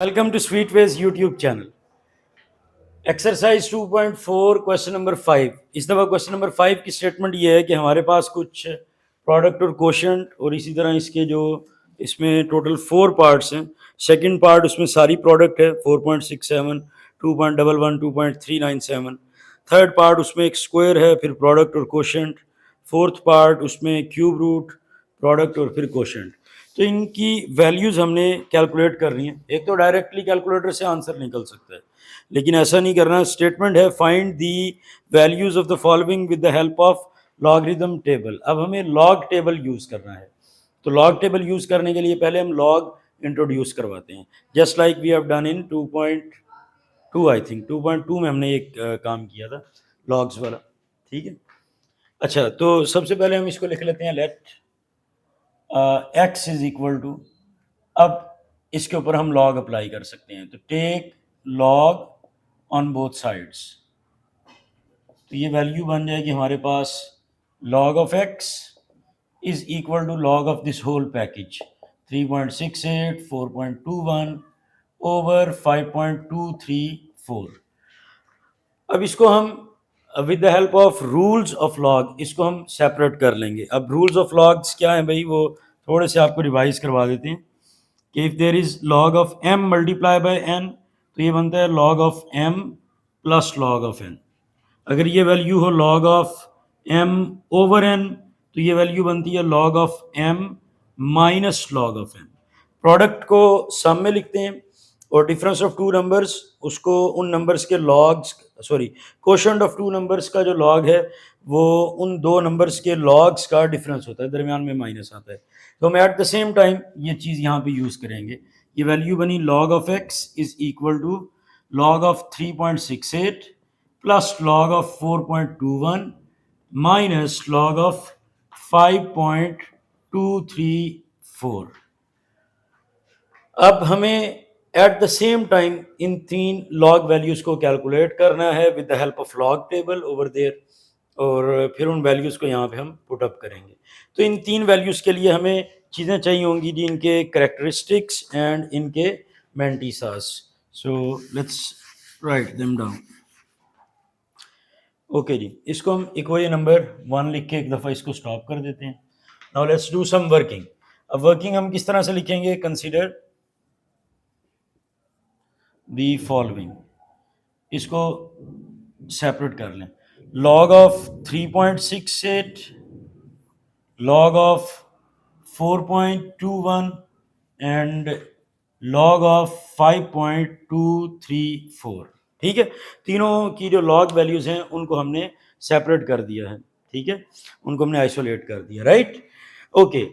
Welcome to स्वीटवेज YouTube channel. Exercise 2.4 question number 5। इस दफ़ा क्वेश्चन नंबर 5 की स्टेटमेंट ये है कि हमारे पास कुछ प्रोडक्ट और कोशेंट और इसी तरह इसके जो इसमें टोटल 4 पार्ट्स हैं। सेकंड पार्ट उसमें सारी प्रोडक्ट है 4.67, 2.11, 2.397। थर्ड पार्ट उसमें एक स्क्वायर है, फिर प्रोडक्ट और कोशेंट। फोर्थ पार्ट उसमें क्यूब रूट, प्रोडक्ट और फिर कोशेंट। तो इनकी वैल्यूज़ हमने कैलकुलेट करनी है। एक तो डायरेक्टली कैलकुलेटर से आंसर निकल सकता है, लेकिन ऐसा नहीं करना। स्टेटमेंट है find the values of the following with the help of logarithm table. अब हमें लॉग टेबल यूज़ करना है। तो लॉग टेबल यूज़ करने के लिए पहले हम लॉग इंट्रोड्यूस करवाते हैं, just like we have done in 2.2। I think 2.2 में हमने एक काम किया था लॉग्स वाला। ठीक है, अच्छा तो सबसे पहले हम इसको लिख लेते हैं let x is equal to. अब इसके ऊपर हम लॉग अप्लाई कर सकते हैं, तो take log on both sides. तो ये वैल्यू बन जाएगी हमारे पास log of x is equal to log of this whole package 3.68, 4.21 over 5.234। अब इसको हम with the help of rules of log इसको हम सेपरेट कर लेंगे। अब रूल्स ऑफ लॉग्स क्या है भाई, वो थोड़े से आपको रिवाइज करवा देते हैं कि if there is log of m multiply by n, तो ये बनता है log of m plus log of n। अगर ये वैल्यू हो log of m over n, तो ये वैल्यू बनती है log of m minus log of n। Product को सम में लिखते हैं और डिफरेंस ऑफ टू नंबर्स उसको उन नंबर्स के logs, sorry quotient of two numbers का जो लॉग है वो उन दो नंबर्स के लॉग्स का डिफरेंस होता है, दरमियान में माइनस आता है। तो हम एट द सेम टाइम ये चीज़ यहाँ पे यूज़ करेंगे। ये वैल्यू बनी log of x is equal to log of 3.68 plus log of 4.21 minus log of 5.234। अब हमें एट द सेम टाइम इन तीन लॉग वैल्यूज़ को कैलकुलेट करना है with the help of log table over there, और फिर उन वैल्यूज़ को यहाँ पे हम पुट अप करेंगे। तो इन तीन वैल्यूज़ के लिए हमें चीज़ें चाहिए होंगी जी, इनके करेक्टरिस्टिक्स एंड इनके mantissas. So let's write them down. Okay जी, इसको हम इक्वेशन नंबर 1 लिख के एक दफ़ा इसको स्टॉप कर देते हैं। Now let's do some working. अब वर्किंग हम किस तरह से लिखेंगे, कंसीडर दी फॉलोइंग। इसको सेपरेट कर लें। Log of 3.68, log of 4.21 and log of 5.234। ठीक है, तीनों की जो लॉग वैल्यूज़ हैं उनको हमने सेपरेट कर दिया है। ठीक है, उनको हमने आइसोलेट कर दिया, राइट। ओके,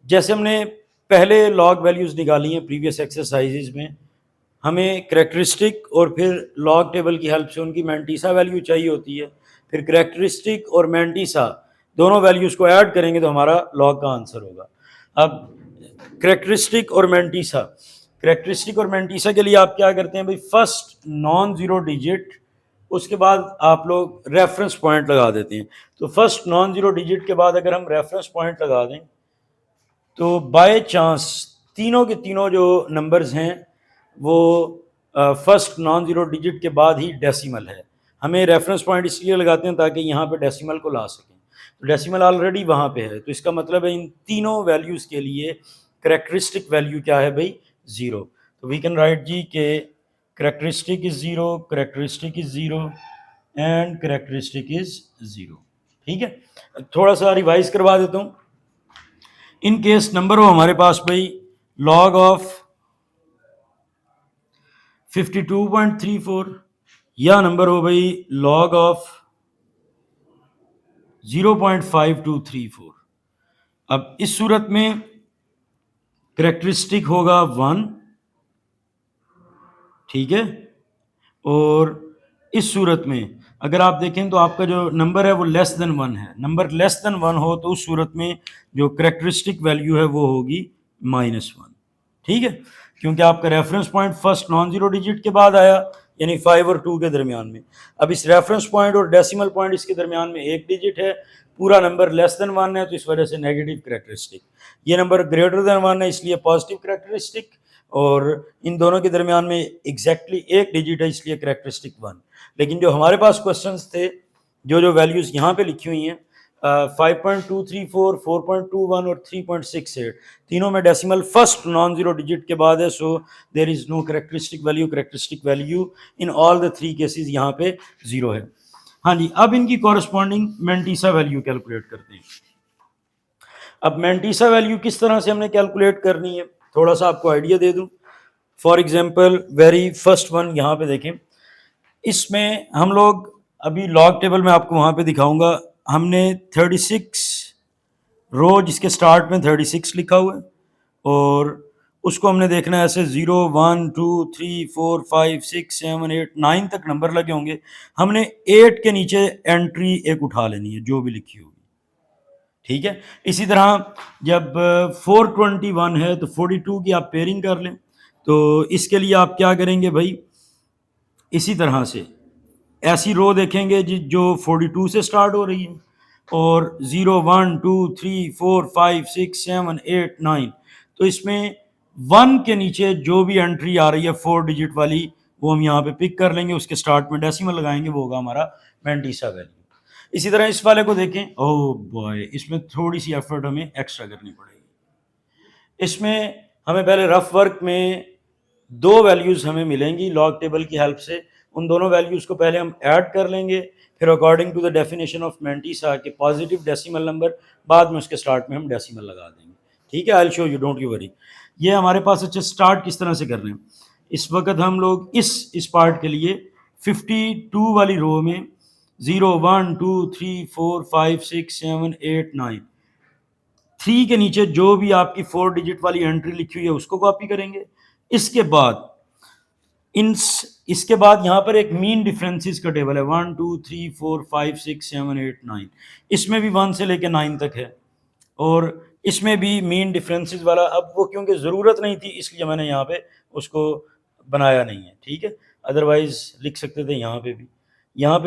जैसे हमने पहले लॉग वैल्यूज़ निकाली हैं प्रीवियस एक्सरसाइजेज में, हमें करेक्टरिस्टिक और फिर लॉग टेबल की हेल्प से उनकी मैंटीसा वैल्यू चाहिए होती है। फिर करेक्टरिस्टिक और मैंटीसा दोनों वैल्यूज़ को ऐड करेंगे तो हमारा लॉग का आंसर होगा। अब करेक्टरिस्टिक और मैंटीसा के लिए आप क्या करते हैं भाई, फर्स्ट नॉन ज़ीरो डिजिट, उसके बाद आप लोग रेफरेंस पॉइंट लगा देते हैं। तो फर्स्ट नॉन ज़ीरो डिजिट के बाद अगर हम रेफरेंस पॉइंट लगा दें तो बाय चांस तीनों के तीनों जो नंबर्स हैं वो फर्स्ट नॉन ज़ीरो डिजिट के बाद ही डेसिमल है। हमें रेफरेंस पॉइंट इसलिए लगाते हैं ताकि यहाँ पे डेसिमल को ला सकें। तो डेसिमल ऑलरेडी वहाँ पे है, तो इसका मतलब है इन तीनों वैल्यूज़ के लिए करेक्टरिस्टिक वैल्यू क्या है भाई, ज़ीरो। तो वी कैन राइट जी के characteristic is zero, characteristic is zero and characteristic is zero. ठीक है, थोड़ा सा रिवाइज करवा देता हूँ। इन केस नंबर हो हमारे पास भाई लॉग ऑफ 52.34 या नंबर हो भाई लॉग ऑफ 0.5234। अब इस सूरत में करेक्टरिस्टिक होगा 1, ठीक है, और इस सूरत में अगर आप देखें तो आपका जो नंबर है वो लेस देन 1 है। नंबर लेस देन 1 हो तो उस सूरत में जो करेक्टरिस्टिक वैल्यू है वो होगी -1। ठीक है, क्योंकि आपका reference point first non zero digit के बाद आया, यानी 5 और 2 के दरमियान में। अब इस रेफरेंस पॉइंट और डेसिमल पॉइंट इसके दरमियान में एक डिजिट है, पूरा नंबर लेस देन 1 है तो इस वजह से नेगेटिव करेक्टरिस्टिक। ये नंबर ग्रेटर देन 1 है इसलिए पॉजिटिव करेक्टरिस्टिक, और इन दोनों के दरमियान में एग्जैक्टली एक डिजिट है, इसलिए कैरेक्टरिस्टिक 1। लेकिन जो हमारे पास क्वेश्चंस थे, जो वैल्यूज़ यहाँ पे लिखी हुई हैं 5.234, 4.21 और 3.68, तीनों में decimal first non zero digit के बाद है, so there is no characteristic value in all the three cases, यहाँ पे जीरो है। हाँ जी, अब इनकी कॉरस्पॉन्डिंग मेंटिसा वैल्यू कैलकुलेट करते हैं। अब मेंटिसा वैल्यू किस तरह से हमने कैलकुलेट करनी है, थोड़ा सा आपको आइडिया दे दूं। For example very first one यहाँ पे देखें, इसमें हम लोग अभी लॉग टेबल में आपको वहाँ पे दिखाऊंगा, हमने 36 रो जिसके स्टार्ट में 36 लिखा हुआ है, और उसको हमने देखना है ऐसे 0 1 2 3 4 5 6 7 8 9 तक नंबर लगे होंगे। हमने 8 के नीचे एंट्री एक उठा लेनी है जो भी लिखी होगी, ठीक है। इसी तरह जब 421 है तो 42 की आप पेयरिंग कर लें, तो इसके लिए आप क्या करेंगे भाई, इसी तरह से ऐसी रो देखेंगे जो 42 से स्टार्ट हो रही है, और 0 1 2 3 4 5 6 7 8 9, तो इसमें 1 के नीचे जो भी एंट्री आ रही है 4 डिजिट वाली, वो हम यहाँ पे पिक कर लेंगे, उसके स्टार्ट में डेसिमल लगाएंगे, वो होगा हमारा मेंटिसा वैल्यू। इसी तरह इस वाले को देखें, ओह बॉय, इसमें थोड़ी सी एफर्ट हमें एक्स्ट्रा करनी पड़ेगी। इसमें हमें पहले रफ वर्क में दो वैल्यूज़ हमें मिलेंगी लॉग टेबल की हेल्प से, उन दोनों वैल्यूज़ को पहले हम ऐड कर लेंगे, फिर according to the definition of mantissa के पॉजिटिव डेसिमल नंबर, बाद में उसके स्टार्ट में हम डेसिमल लगा देंगे, ठीक है। I will show you, don't you worry. ये हमारे पास अच्छा स्टार्ट किस तरह से कर रहे हैं, इस वक्त हम लोग इस पार्ट के लिए 52 वाली रो में 0 1 2 3 4 5 6 7 8 9, 3 के नीचे जो भी आपकी 4 डिजिट वाली एंट्री लिखी हुई है उसको कॉपी करेंगे। इसके बाद इसके बाद यहाँ पर एक मीन डिफरेंसेस का टेबल है, 1 2 3 4 5 6 7 8 9, इसमें भी 1 से लेके 9 तक है, और इसमें भी मीन डिफरेंसेस वाला, अब वो क्योंकि ज़रूरत नहीं थी इसलिए मैंने यहाँ पे उसको बनाया नहीं है, ठीक है। अदरवाइज लिख सकते थे यहाँ पे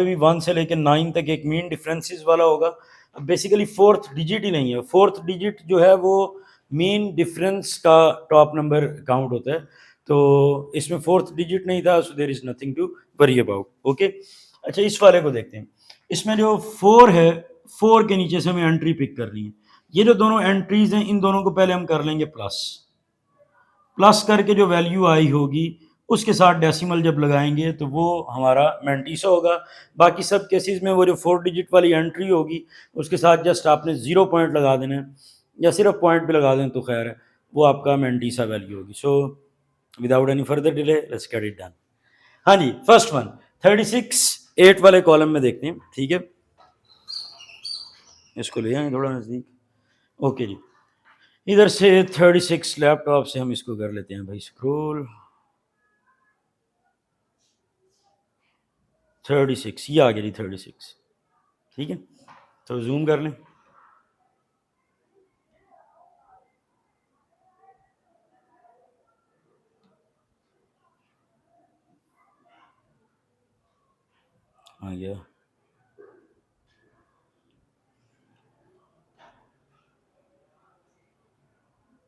भी 1 से लेकर 9 तक एक मीन डिफरेंसेस वाला होगा। अब बेसिकली फोर्थ डिजिट ही नहीं है, फोर्थ डिजिट जो है वो मीन डिफरेंस का टॉप नंबर काउंट होता है, तो इसमें फोर्थ डिजिट नहीं था, so there is nothing to worry about, okay. अच्छा, इस वाले को देखते हैं, इसमें जो 4 है, 4 के नीचे से हमें एंट्री पिक करनी है। ये जो दोनों एंट्रीज हैं, इन दोनों को पहले हम कर लेंगे प्लस करके जो वैल्यू आई होगी उसके साथ डेसिमल जब लगाएंगे तो वो हमारा मेंटिसा होगा। बाकी सब केसेस में वो जो 4 डिजिट वाली एंट्री होगी उसके साथ जस्ट आपने 0 पॉइंट लगा देना है, या सिर्फ पॉइंट भी लगा दें तो खैर है, वो आपका मेंटिसा वैल्यू होगी। So without any further delay let's get it done. हाँ जी, फर्स्ट वन 36 8 वाले कॉलम में देखते हैं, ठीक है। इसको ले आए थोड़ा नज़दीक, ओके जी। इधर से 36 लैपटॉप से हम इसको कर लेते हैं भाई स्क्रॉल, 36 ये आ गया जी 36, ठीक है। तो जूम कर लें, आ गया,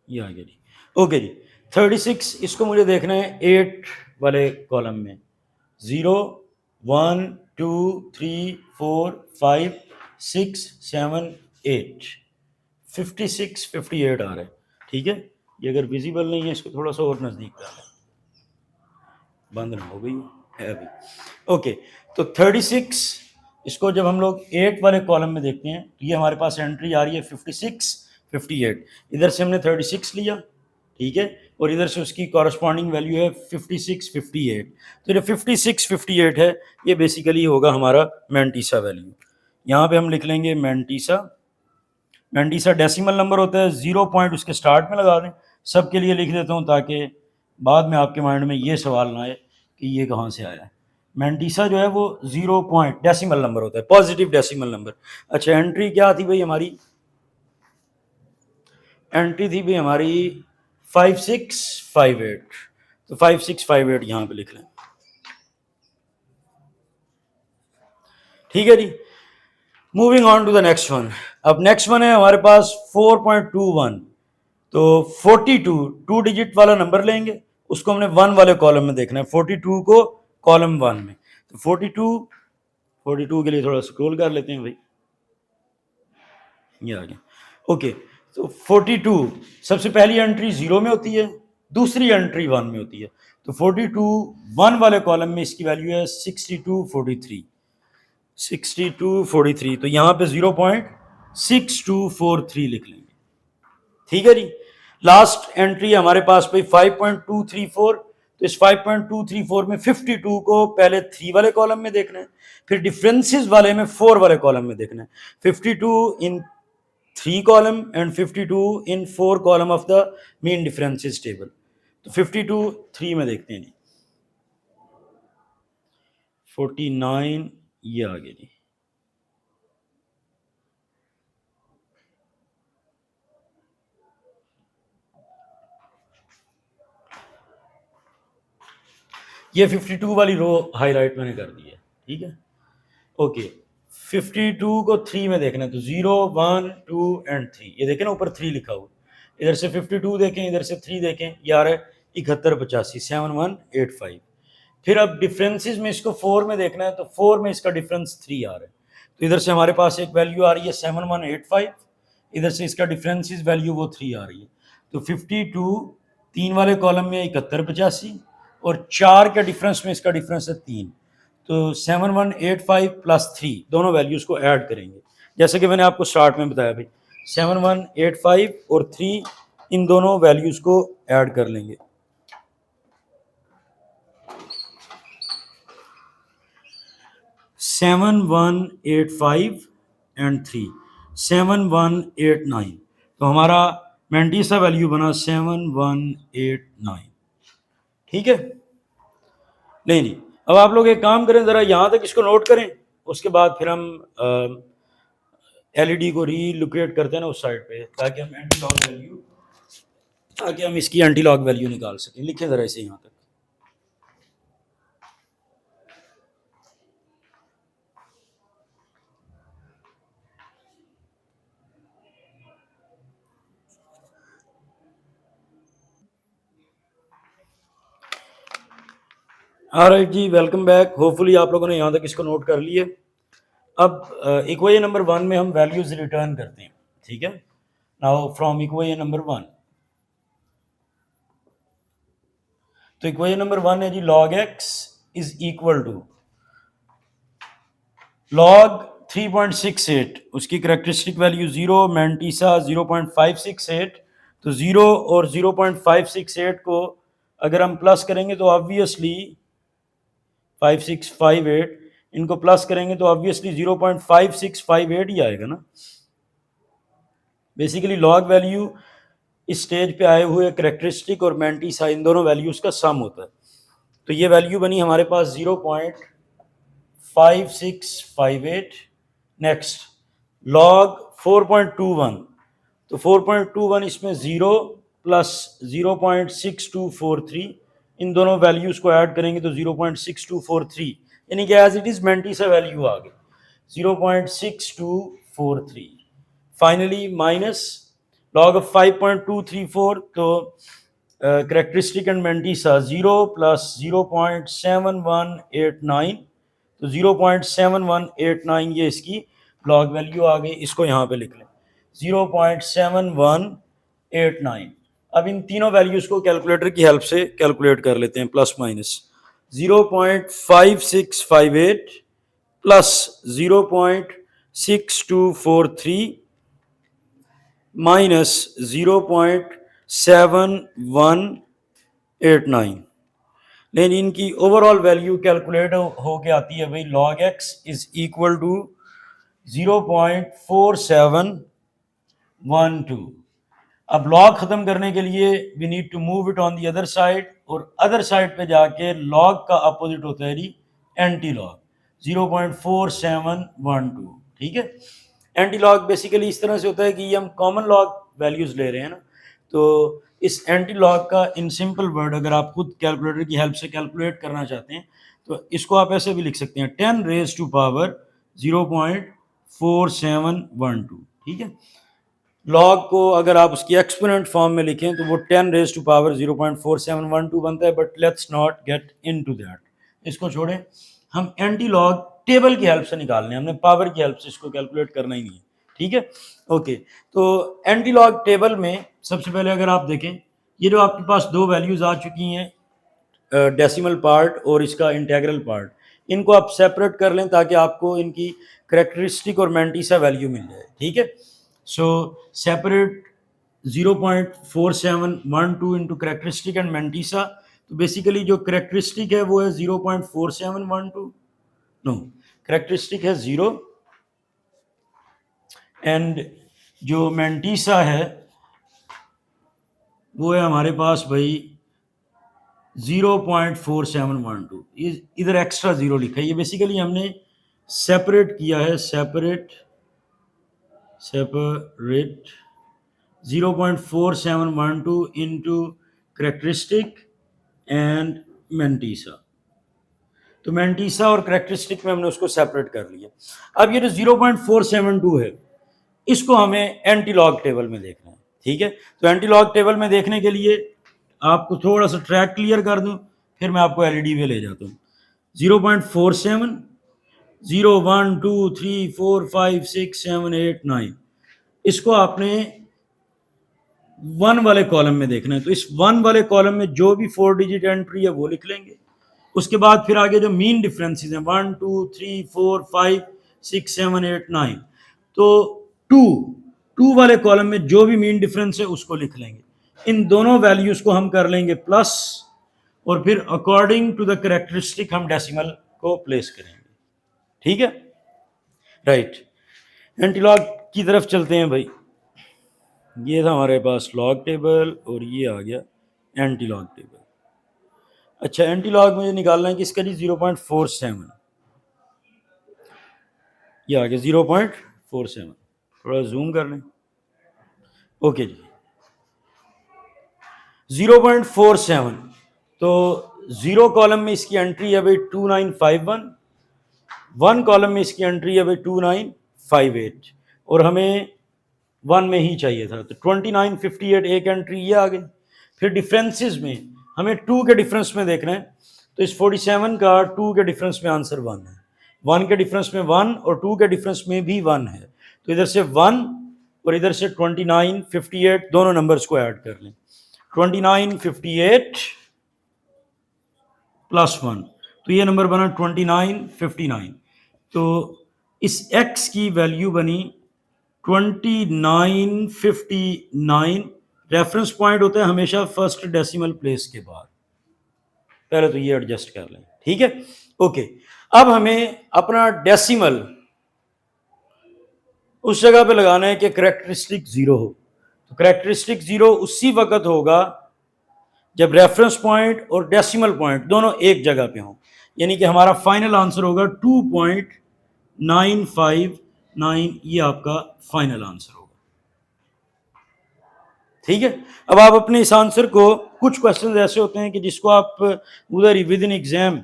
ये आ गया जी, ओके जी। 36 इसको मुझे देखना है 8 वाले कॉलम में, 0 1 2 3 4 5 6 7 8, 56 58 आ रहा है, ठीक है। ये अगर विजिबल नहीं है इसको थोड़ा सा और नज़दीक कर लें, बंद ना हो गई है अभी, ओके। तो 36 इसको जब हम लोग 8 वाले कॉलम में देखते हैं तो ये हमारे पास एंट्री आ रही है 56 58, इधर से हमने 36 लिया, ठीक है, और इधर से उसकी कॉरस्पॉन्डिंग वैल्यू है 56 58, तो जो 56 58 है ये बेसिकली होगा हमारा मेंटिसा वैल्यू। यहाँ पे हम लिख लेंगे मेंटिसा डेसिमल नंबर होता है, 0 पॉइंट उसके स्टार्ट में लगा दें, सबके लिए लिख देता हूँ ताकि बाद में आपके माइंड में ये सवाल ना आए कि ये कहाँ से आया है। मेंटिसा जो है वो 0 पॉइंट डेसिमल नंबर होता है, पॉजिटिव डेसिमल नंबर। अच्छा, एंट्री क्या थी भाई हमारी, एंट्री थी भाई हमारी 5658, तो 5658 यहाँ पे लिख लें, ठीक है जी। Moving on to the next one, अब नेक्स्ट वन है हमारे पास 4.21, तो 42 2 डिजिट वाला नंबर लेंगे, उसको हमने 1 वाले कॉलम में देखना है, 42 को कॉलम 1 में। तो 42 के लिए थोड़ा स्क्रॉल कर लेते हैं भाई, ये आ गया। ओके, तो 42 सबसे पहली एंट्री 0 में होती है, दूसरी एंट्री 1 में होती है। तो 42 1 वाले कॉलम में इसकी वैल्यू है 6243, 6243। तो यहाँ पे 0.6243 लिख लेंगे, ठीक है जी। लास्ट एंट्री हमारे पास भाई 5.234, तो इस 5.234 में 52 को पहले 3 वाले कॉलम में देखना है, फिर डिफरेंसेस वाले में 4 वाले कॉलम में देखना है। 52 इन 3 column and 52 in 4 column of the mean differences table. तो 52 3 में देखते हैं जी, 49 ये आ गया जी। ये 52 वाली रो हाईलाइट मैंने कर दी है, ठीक है। ओके, 52 को 3 में देखना है, तो 0 1 2 एंड 3, ये देखें ना ऊपर 3 लिखा हुआ, इधर से 52 देखें, इधर से 3 देखें, ये आ रहा है 7185, 7185। फिर अब डिफरेंसेस में इसको 4 में देखना है, तो 4 में इसका डिफरेंस 3 आ रहा है, तो इधर से हमारे पास एक वैल्यू आ रही है 7185, इधर से इसका डिफरेंसेस वैल्यू वो 3 आ रही है। तो 52 3 वाले कॉलम में 7185 और 4 के डिफरेंस में इसका डिफरेंस है 3, तो 7185 प्लस 3 दोनों वैल्यूज़ को ऐड करेंगे, जैसे कि मैंने आपको स्टार्ट में बताया भाई। 7185 और 3 इन दोनों वैल्यूज़ को ऐड कर लेंगे। 7185 एंड 3 7189, तो हमारा मैंटीसा वैल्यू बना 7189, ठीक है। नहीं, अब आप लोग एक काम करें, ज़रा यहाँ तक इसको नोट करें, उसके बाद फिर हम एलईडी को रीलोकेट करते हैं ना उस साइड पे, ताकि हम एंटी लॉग वैल्यू, ताकि हम इसकी एंटी लॉग वैल्यू निकाल सकें। लिखें ज़रा इसे यहाँ तक। ऑलराइट जी, वेलकम बैक। होपफुली आप लोगों ने यहाँ तक इसको नोट कर लिए। अब इक्वेशन नंबर 1 में हम वैल्यूज रिटर्न करते हैं, ठीक है। नाउ फ्रॉम इक्वेशन नंबर 1, तो इक्वेशन नंबर 1 है जी, log x is equal to log 3.68, उसकी करेक्टरिस्टिक वैल्यू 0, मैंटीसा 0.568, तो 0 और 0.568 को अगर हम प्लस करेंगे तो ऑब्वियसली 5658, इनको प्लस करेंगे तो ऑब्वियसली 0.5658 ही आएगा ना। बेसिकली लॉग वैल्यू इस स्टेज पे आए हुए करेक्टरिस्टिक और मैंटीसा इन दोनों वैल्यूज का सम होता है। तो ये वैल्यू बनी हमारे पास 0.5658। नेक्स्ट लॉग 4.21, तो 4.21 इसमें 0 प्लस 0.6243, इन दोनों वैल्यूज को ऐड करेंगे तो 0.6243, यानी कि as it is mantissa value आ गई 0.6243। फाइनली माइनस लॉग ऑफ 5.234, तो करेक्टरिस्टिक एंड मैंटीसा 0 प्लस 0.7189, तो 0.7189 ये इसकी लॉग वैल्यू आ गई। इसको यहाँ पे लिख लें 0.7189। अब इन तीनों वैल्यूज़ को कैलकुलेटर की हेल्प से कैलकुलेट कर लेते हैं, प्लस माइनस 0.5658 प्लस 0.6243 माइनस 0.7189, लेकिन इनकी ओवरऑल वैल्यू कैलकुलेट हो के आती है भाई log x is equal to 0.4712। अब लॉग ख़त्म करने के लिए we need to move it on the other side, और अदर साइड पे जाके लॉग का अपोजिट होता है जी एंटी लॉग, 0.4712, ठीक है। एंटी लॉग बेसिकली इस तरह से होता है कि ये हम कॉमन लॉग वैल्यूज़ ले रहे हैं ना, तो इस एंटी लॉग का इन सिंपल वर्ड अगर आप खुद कैलकुलेटर की हेल्प से कैलकुलेट करना चाहते हैं तो इसको आप ऐसे भी लिख सकते हैं 10 रेज़ टू पावर 0.4712, ठीक है। लॉग को अगर आप उसकी एक्सपोनेंट फॉर्म में लिखें तो वो 10 रेज टू पावर 0.4712 बनता है, but let's not get into that, इसको छोड़ें। हम एंटी लॉग टेबल की हेल्प से निकालने हैं, हमने पावर की हेल्प से इसको कैलकुलेट करना ही नहीं है, ठीक है। ओके, तो एंटी लॉग टेबल में सबसे पहले अगर आप देखें, ये जो आपके पास दो वैल्यूज आ चुकी हैं, डेसिमल पार्ट और इसका इंटेग्रल पार्ट, इनको आप सेपरेट कर लें ताकि आपको इनकी करेक्टरिस्टिक और मैंटीसा वैल्यू मिल जाए, ठीक है। So separate 0.4712 into characteristic and mantissa. तो बेसिकली जो करेक्टरिस्टिक है वो है 0.4712, नो, करेक्टरिस्टिक है 0 एंड जो मैंटीसा है वो है हमारे पास भाई 0.4712, इधर एक्स्ट्रा जीरो लिखा है, ये बेसिकली हमने सेपरेट किया है, separate 0.4712 into characteristic and mantissa. तो मैंटीसा और करेक्टरिस्टिक में हमने उसको सेपरेट कर लिया। अब ये जो 0.472 है, इसको हमें एंटी लॉग टेबल में देखना है, ठीक है। तो एंटी लॉग टेबल में देखने के लिए आपको थोड़ा सा ट्रैक क्लियर कर दूं, फिर मैं आपको एलईडी में ले जाता हूँ। 0.47, 0, 1, 2, 3, 4, 5, 6, 7, 8, 9, इसको आपने 1 वाले कॉलम में देखना है। तो इस 1 वाले कॉलम में जो भी 4 डिजिट एंट्री है वो लिख लेंगे। उसके बाद फिर आगे जो मीन डिफरेंसेस हैं 1, 2, 3, 4, 5, 6, 7, 8, 9, तो 2 वाले कॉलम में जो भी मीन डिफरेंस है उसको लिख लेंगे। इन दोनों वैल्यूज को हम कर लेंगे प्लस, और फिर अकॉर्डिंग टू द करेक्टरिस्टिक हम डेसिमल को प्लेस करेंगे, ठीक है, राइट। एंटीलॉग की तरफ चलते हैं भाई। ये था हमारे पास लॉग टेबल और ये आ गया एंटीलॉग टेबल। अच्छा, एंटीलॉग मुझे निकालना है कि इसका जी 0.47, ये आ गया 0.47, थोड़ा जूम कर लें। ओके जी, 0.47, तो 0 कॉलम में इसकी एंट्री है भाई 2951, 1 कॉलम में इसकी एंट्री है भाई 2958, और हमें 1 में ही चाहिए था, तो 2958 एक एंट्री ये आ गई। फिर डिफरेंसेस में हमें 2 के डिफरेंस में देखना है, तो इस 47 का 2 के डिफरेंस में आंसर 1 है, 1 के डिफरेंस में 1 और 2 के डिफरेंस में भी 1 है, तो इधर से 1 और इधर से 2958 दोनों नंबर्स को ऐड कर लें। 2958 प्लस 1, तो ये नंबर बना 2959, तो इस x की वैल्यू बनी 2959। रेफरेंस पॉइंट होता है हमेशा फर्स्ट डेसिमल प्लेस के बाद, पहले तो ये एडजस्ट कर लें, ठीक है। ओके, अब हमें अपना डेसिमल उस जगह पे लगाना है कि करेक्टरिस्टिक 0 हो। तो करेक्टरिस्टिक 0 उसी वक्त होगा जब रेफरेंस पॉइंट और डेसिमल पॉइंट दोनों एक जगह पे हों, यानी कि हमारा फाइनल आंसर होगा 2.959, ये आपका फाइनल आंसर होगा, ठीक है। अब आप अपने इस आंसर को, कुछ क्वेश्चंस ऐसे होते हैं कि जिसको आप उधर ही विद इन एग्जाम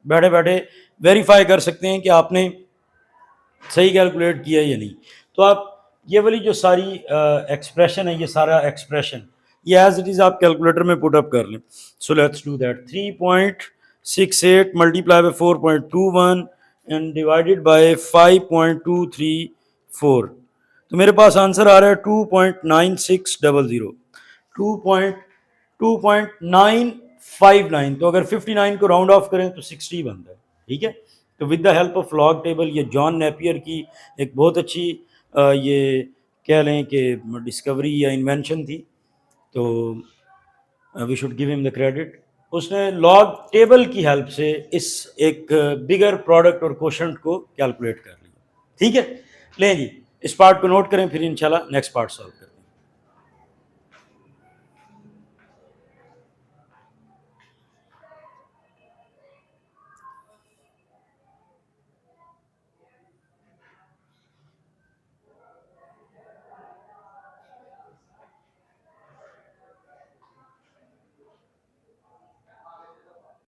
बैठे बैठे वेरीफाई कर सकते हैं कि आपने सही कैलकुलेट किया या नहीं। तो आप ये वाली जो सारी एक्सप्रेशन है, ये सारा एक्सप्रेशन ये एज इट इज आप कैलकुलेटर में पुट अप कर लें। So let's do that. 3.68 multiply by 4.21 and divided by 5.234, तो मेरे पास आंसर आ रहा है 2.9600, 2.959, तो अगर 59 को राउंड ऑफ करें तो 60 बनता है, ठीक है। तो with the help of log table, ये जॉन नेपियर की एक बहुत अच्छी ये कह लें कि डिस्कवरी या इन्वेंशन थी, तो we should give him the credit. उसने लॉग टेबल की हेल्प से इस एक बिगर प्रोडक्ट और कोशंट को कैलकुलेट कर लिया, ठीक है। लें जी, इस पार्ट को नोट करें, फिर इंशाल्लाह नेक्स्ट पार्ट सॉल्व करें।